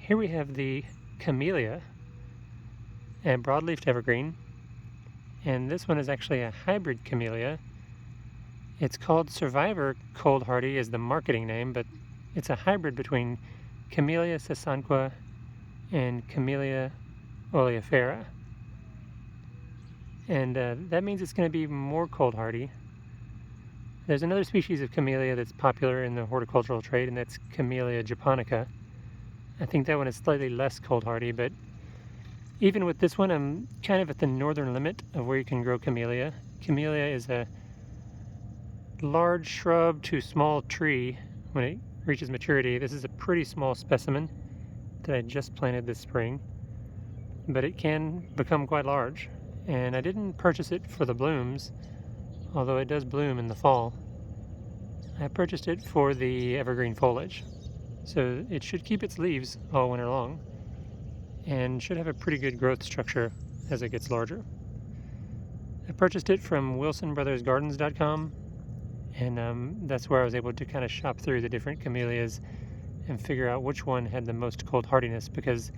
Here we have the Camelia and broadleaf evergreen, and this one is actually a hybrid camellia. It's called Survivor Cold Hardy is the marketing name, but it's a hybrid between Camelia sasanqua and Camelia oleifera. And that means it's going to be more cold hardy. There's another species of camellia that's popular in the horticultural trade, and that's Camellia japonica. I think that one is slightly less cold hardy, but even with this one, I'm kind of at the northern limit of where you can grow camellia. Camellia is a large shrub to small tree when it reaches maturity. This is a pretty small specimen that I just planted this spring, but it can become quite large. And I didn't purchase it for the blooms, although it does bloom in the fall. I purchased it for the evergreen foliage. So it should keep its leaves all winter long and should have a pretty good growth structure as it gets larger. I purchased it from wilsonbrothersgardens.com, and that's where I was able to kind of shop through the different camellias and figure out which one had the most cold hardiness, because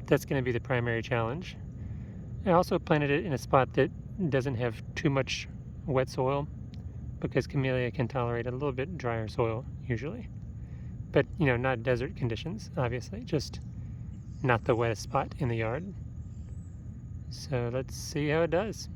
that's going to be the primary challenge. I also planted it in a spot that doesn't have too much wet soil, because camellia can tolerate a little bit drier soil usually. But, not desert conditions, obviously, just not the wettest spot in the yard. So let's see how it does.